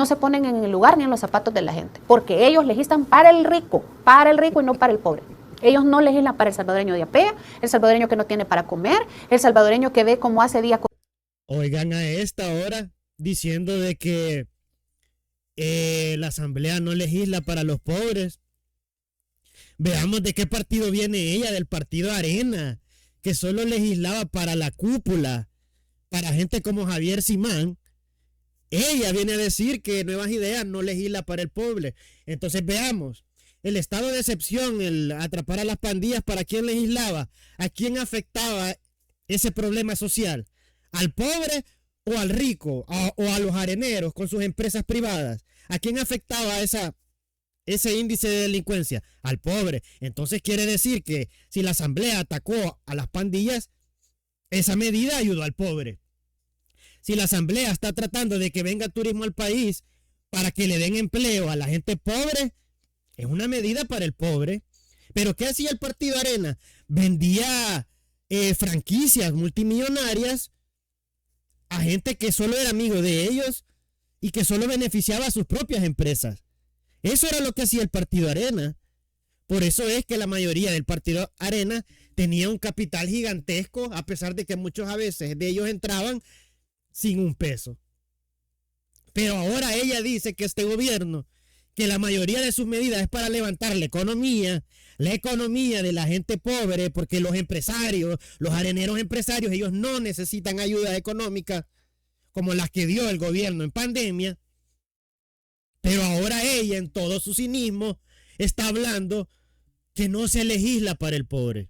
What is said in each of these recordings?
no se ponen en el lugar ni en los zapatos de la gente, porque ellos legislan para el rico y no para el pobre. Ellos no legislan para el salvadoreño de a pie, el salvadoreño que no tiene para comer, el salvadoreño que ve cómo hace día. Oigan a esta hora diciendo de que la asamblea no legisla para los pobres. Veamos de qué partido viene ella, del partido Arena, que solo legislaba para la cúpula, para gente como Javier Simán. Ella viene a decir que Nuevas Ideas no legisla para el pobre. Entonces veamos, el estado de excepción, el atrapar a las pandillas, ¿para quién legislaba? ¿A quién afectaba ese problema social? ¿Al pobre o al rico? ¿O a los areneros con sus empresas privadas? ¿A quién afectaba ese índice de delincuencia? Al pobre. Entonces quiere decir que si la asamblea atacó a las pandillas, esa medida ayudó al pobre. Si la asamblea está tratando de que venga turismo al país para que le den empleo a la gente pobre, es una medida para el pobre. Pero ¿qué hacía el partido Arena? Vendía franquicias multimillonarias a gente que solo era amigo de ellos y que solo beneficiaba a sus propias empresas. Eso era lo que hacía el partido Arena. Por eso es que la mayoría del partido Arena tenía un capital gigantesco, a pesar de que muchos a veces de ellos entraban sin un peso. Pero ahora ella dice que este gobierno, que la mayoría de sus medidas es para levantar la economía de la gente pobre, porque los empresarios, los areneros empresarios, ellos no necesitan ayuda económica como las que dio el gobierno en pandemia. Pero ahora ella, en todo su cinismo, está hablando que no se legisla para el pobre.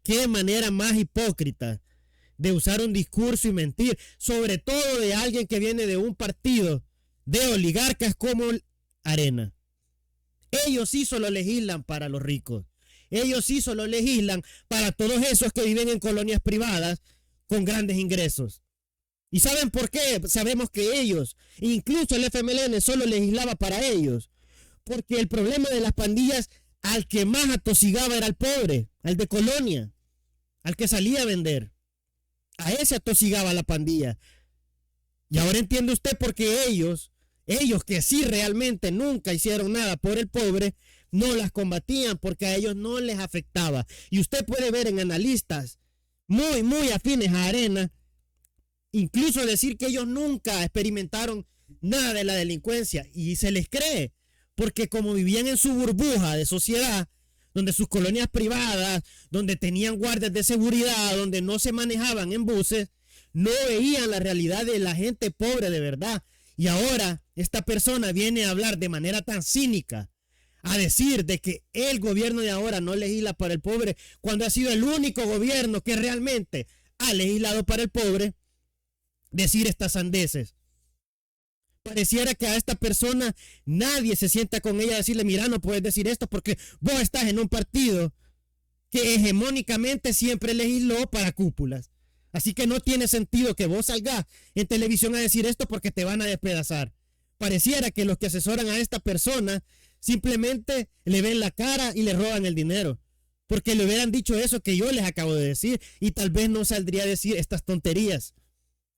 Qué manera más hipócrita de usar un discurso y mentir, sobre todo de alguien que viene de un partido de oligarcas como Arena. Ellos sí solo legislan para los ricos. Ellos sí solo legislan para todos esos que viven en colonias privadas con grandes ingresos. ¿Y saben por qué? Sabemos que ellos, incluso el FMLN, solo legislaba para ellos. Porque el problema de las pandillas, al que más atosigaba era al pobre, al de colonia, al que salía a vender. A ese atosigaba la pandilla. Y ahora entiende usted por qué ellos que sí realmente nunca hicieron nada por el pobre, no las combatían, porque a ellos no les afectaba. Y usted puede ver en analistas muy afines a Arena, incluso decir que ellos nunca experimentaron nada de la delincuencia, y se les cree, porque como vivían en su burbuja de sociedad, donde sus colonias privadas, donde tenían guardias de seguridad, donde no se manejaban en buses, no veían la realidad de la gente pobre de verdad. Y ahora esta persona viene a hablar de manera tan cínica, a decir de que el gobierno de ahora no legisla para el pobre, cuando ha sido el único gobierno que realmente ha legislado para el pobre. Decir estas sandeces. Pareciera que a esta persona nadie se sienta con ella a decirle: mira, no puedes decir esto porque vos estás en un partido que hegemónicamente siempre legisló para cúpulas. Así que no tiene sentido que vos salgas en televisión a decir esto, porque te van a despedazar. Pareciera que los que asesoran a esta persona simplemente le ven la cara y le roban el dinero, porque le hubieran dicho eso que yo les acabo de decir, y tal vez no saldría a decir estas tonterías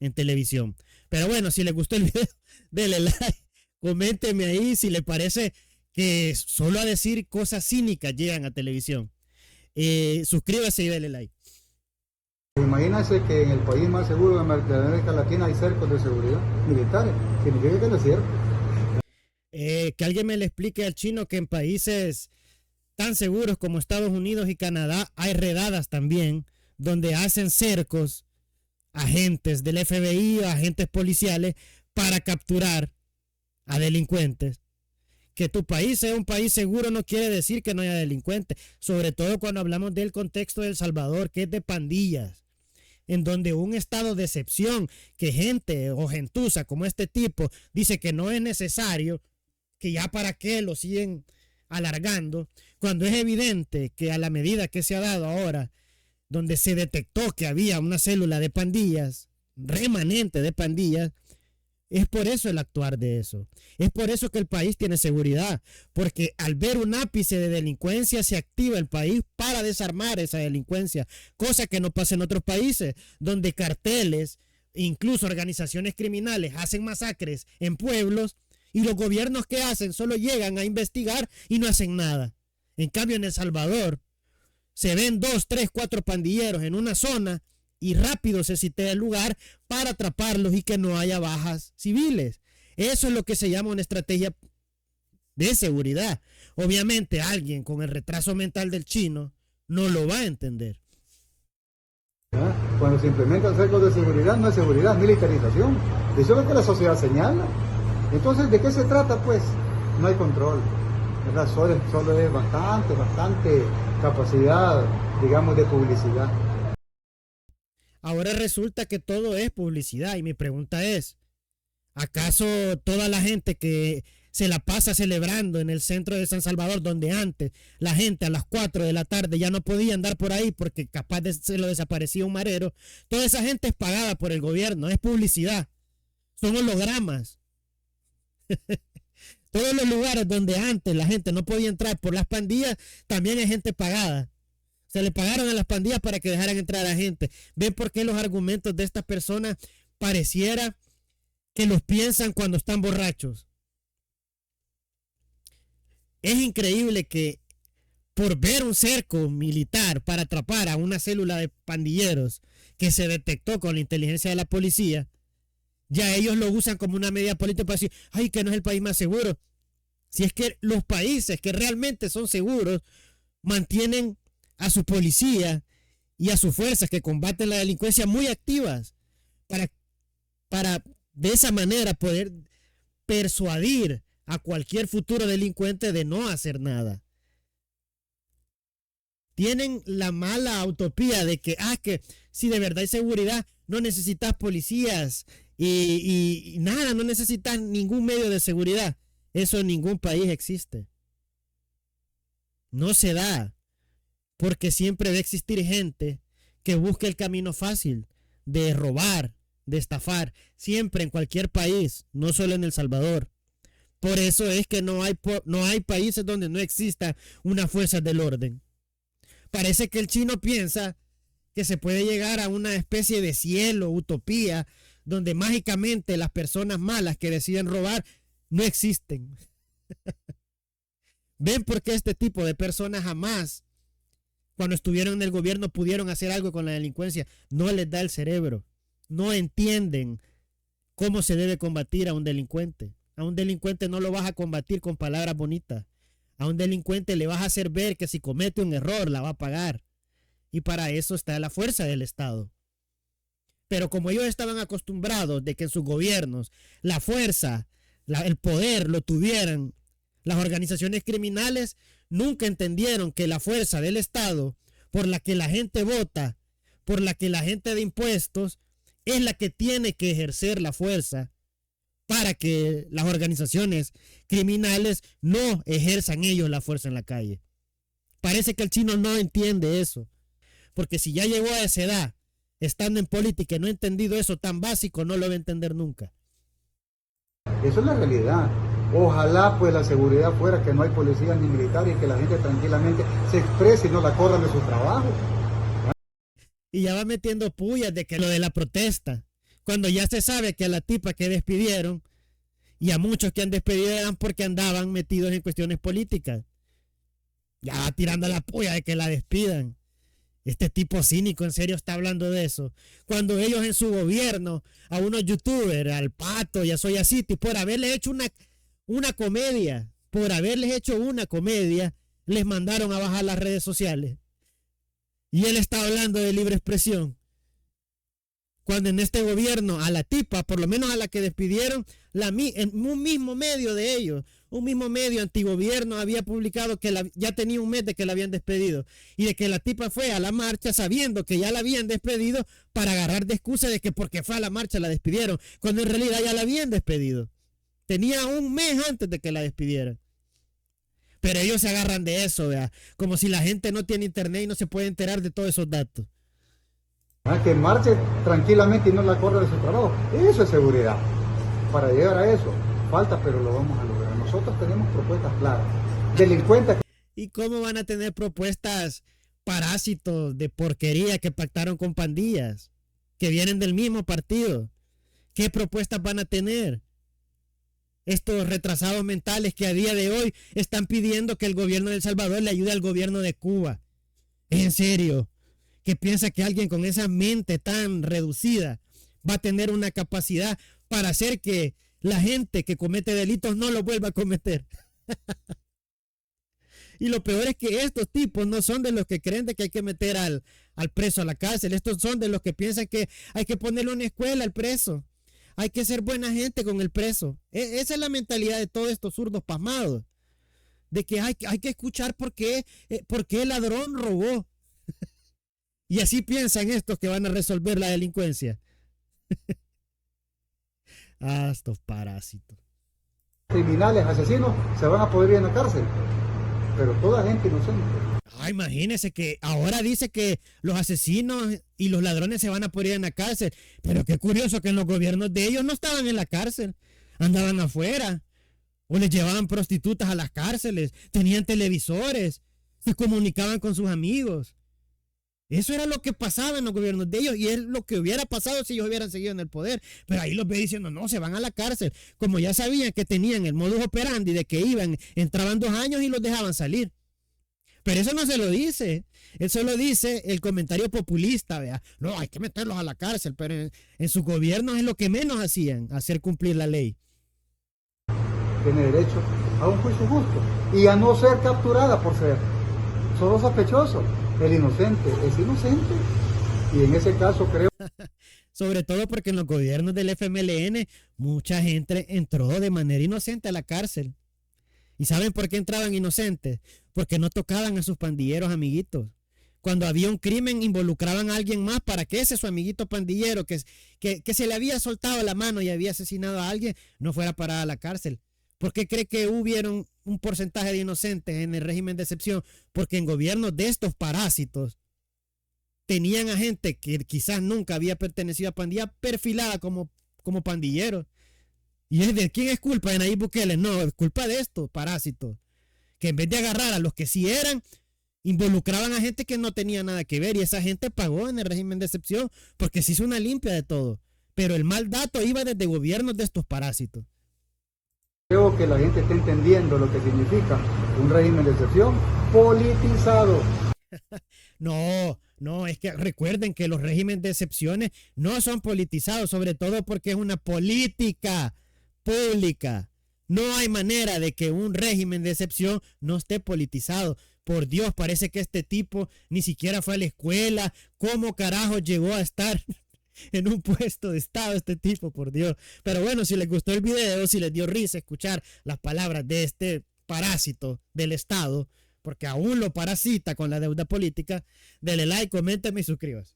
en televisión. Pero bueno, si les gustó el video, denle like, coménteme ahí si les parece que solo a decir cosas cínicas llegan a televisión. Suscríbase y denle like. Imagínense que en el país más seguro de América Latina hay cercos de seguridad militares. Significa que no es cierto. Que alguien me le explique al chino que en países tan seguros como Estados Unidos y Canadá hay redadas también, donde hacen cercos agentes del FBI o agentes policiales para capturar a delincuentes. Que tu país sea un país seguro no quiere decir que no haya delincuentes, sobre todo cuando hablamos del contexto de El Salvador, que es de pandillas, en donde un estado de excepción, que gente o gentuza como este tipo dice que no es necesario, que ya para qué lo siguen alargando, cuando es evidente que a la medida que se ha dado ahora, donde se detectó que había una célula de pandillas, remanente de pandillas, es por eso el actuar de eso. Es por eso que el país tiene seguridad, porque al ver un ápice de delincuencia se activa el país para desarmar esa delincuencia, cosa que no pasa en otros países, donde carteles incluso organizaciones criminales hacen masacres en pueblos y los gobiernos que hacen solo llegan a investigar y no hacen nada. En cambio, en El Salvador se ven 2, 3, 4 pandilleros en una zona y rápido se citea el lugar para atraparlos y que no haya bajas civiles. Eso es lo que se llama una estrategia de seguridad. Obviamente alguien con el retraso mental del chino no lo va a entender. Cuando se implementan cercos de seguridad, no es seguridad, es militarización. Eso es lo que la sociedad señala. Entonces, ¿de qué se trata? Pues no hay control, ¿verdad? Solo es bastante capacidad, digamos, de publicidad. Ahora resulta que todo es publicidad y mi pregunta es, ¿acaso toda la gente que se la pasa celebrando en el centro de San Salvador, donde antes la gente a las 4 de la tarde ya no podía andar por ahí porque capaz de se lo desaparecía un marero, toda esa gente es pagada por el gobierno, es publicidad, son hologramas? Todos los lugares donde antes la gente no podía entrar por las pandillas, también hay gente pagada. Se le pagaron a las pandillas para que dejaran entrar a gente. ¿Ven por qué los argumentos de estas personas pareciera que los piensan cuando están borrachos? Es increíble que por ver un cerco militar para atrapar a una célula de pandilleros que se detectó con la inteligencia de la policía, ya ellos lo usan como una medida política para decir, ay, que no es el país más seguro. Si es que los países que realmente son seguros mantienen a su policía y a sus fuerzas que combaten la delincuencia muy activas para de esa manera poder persuadir a cualquier futuro delincuente de no hacer nada. Tienen la mala utopía de que si de verdad hay seguridad, no necesitas policías y nada, no necesitas ningún medio de seguridad. Eso en ningún país existe. No se da, porque siempre va a existir gente que busque el camino fácil de robar, de estafar, siempre en cualquier país, no solo en El Salvador. Por eso es que no hay países donde no exista una fuerza del orden. Parece que el chino piensa que se puede llegar a una especie de cielo, utopía, donde mágicamente las personas malas que deciden robar no existen. ¿Ven por qué este tipo de personas jamás, cuando estuvieron en el gobierno, pudieron hacer algo con la delincuencia? No les da el cerebro. No entienden cómo se debe combatir a un delincuente. A un delincuente no lo vas a combatir con palabras bonitas. A un delincuente le vas a hacer ver que si comete un error la va a pagar. Y para eso está la fuerza del Estado. Pero como ellos estaban acostumbrados de que en sus gobiernos la fuerza, el poder lo tuvieran las organizaciones criminales, nunca entendieron que la fuerza del Estado, por la que la gente vota, por la que la gente da impuestos, es la que tiene que ejercer la fuerza para que las organizaciones criminales no ejerzan ellos la fuerza en la calle. Parece que el chino no entiende eso, porque si ya llegó a esa edad, estando en política y no ha entendido eso tan básico, no lo va a entender nunca. Eso es la realidad. Ojalá pues la seguridad fuera que no hay policías ni militares y que la gente tranquilamente se exprese y no la corran de su trabajo. Y ya va metiendo pullas de que lo de la protesta, cuando ya se sabe que a la tipa que despidieron y a muchos que han despedido eran porque andaban metidos en cuestiones políticas. Ya va tirando la puya de que la despidan. Este tipo cínico en serio está hablando de eso. Cuando ellos en su gobierno, a unos youtubers, al Pato y a Soya City, por haberles hecho una comedia, les mandaron a bajar las redes sociales. Y él está hablando de libre expresión. Cuando en este gobierno a la tipa, por lo menos a la que despidieron, en un mismo medio de ellos, un mismo medio antigobierno había publicado que ya tenía un mes de que la habían despedido y de que la tipa fue a la marcha sabiendo que ya la habían despedido para agarrar de excusa de que porque fue a la marcha la despidieron, cuando en realidad ya la habían despedido. Tenía un mes antes de que la despidieran. Pero ellos se agarran de eso, ¿verdad? Como si la gente no tiene internet y no se puede enterar de todos esos datos. Que marche tranquilamente y no la corra de su trabajo. Eso es seguridad. Para llegar a eso, falta, pero lo vamos a lograr. Nosotros tenemos propuestas claras. Delincuentes. ¿Y cómo van a tener propuestas parásitos de porquería que pactaron con pandillas? que vienen del mismo partido. ¿Qué propuestas van a tener? Estos retrasados mentales que a día de hoy están pidiendo que el gobierno de El Salvador le ayude al gobierno de Cuba. En serio, ¿qué piensa que alguien con esa mente tan reducida va a tener una capacidad para hacer que la gente que comete delitos no los vuelva a cometer? Y lo peor es que estos tipos no son de los que creen de que hay que meter al preso a la cárcel. Estos son de los que piensan que hay que ponerle una escuela al preso. Hay que ser buena gente con el preso. Esa es la mentalidad de todos estos zurdos pasmados. De que hay que escuchar por qué el ladrón robó. Y así piensan estos que van a resolver la delincuencia. Estos parásitos. Criminales, asesinos, se van a poder ir en la cárcel. Pero toda gente inocente. Imagínense que ahora dice que los asesinos y los ladrones se van a poder ir en la cárcel. Pero qué curioso que en los gobiernos de ellos no estaban en la cárcel. Andaban afuera. O les llevaban prostitutas a las cárceles. Tenían televisores. Se comunicaban con sus amigos. Eso era lo que pasaba en los gobiernos de ellos. Y es lo que hubiera pasado si ellos hubieran seguido en el poder. Pero ahí los ve diciendo, no, se van a la cárcel. Como ya sabían que tenían el modus operandi de que entraban 2 años y los dejaban salir. Pero eso no se lo dice. Eso lo dice el comentario populista, vea. No, hay que meterlos a la cárcel, pero en sus gobiernos es lo que menos hacían, hacer cumplir la ley. Tiene derecho a un juicio justo y a no ser capturada por ser solo sospechoso. El inocente es inocente. Y en ese caso creo... Sobre todo porque en los gobiernos del FMLN mucha gente entró de manera inocente a la cárcel. ¿Y saben por qué entraban inocentes? Porque no tocaban a sus pandilleros amiguitos. Cuando había un crimen involucraban a alguien más para que ese su amiguito pandillero que se le había soltado la mano y había asesinado a alguien no fuera parado a la cárcel. ¿Por qué cree que hubieron un porcentaje de inocentes en el régimen de excepción? Porque en gobiernos de estos parásitos tenían a gente que quizás nunca había pertenecido a pandilla perfilada como pandilleros. ¿Y es de quién es culpa? De Nayib Bukele. No, es culpa de estos parásitos. Que en vez de agarrar a los que sí eran, involucraban a gente que no tenía nada que ver. Y esa gente pagó en el régimen de excepción porque se hizo una limpia de todo. Pero el mal dato iba desde gobiernos de estos parásitos. Creo que la gente está entendiendo lo que significa un régimen de excepción politizado. No, es que recuerden que los regímenes de excepciones no son politizados, sobre todo porque es una política pública. No hay manera de que un régimen de excepción no esté politizado. Por Dios, parece que este tipo ni siquiera fue a la escuela. ¿Cómo carajo llegó a estar en un puesto de estado este tipo? Por Dios. Pero bueno, si les gustó el video, si les dio risa escuchar las palabras de este parásito del estado, porque aún lo parasita con la deuda política, dele like, coméntame y suscríbase.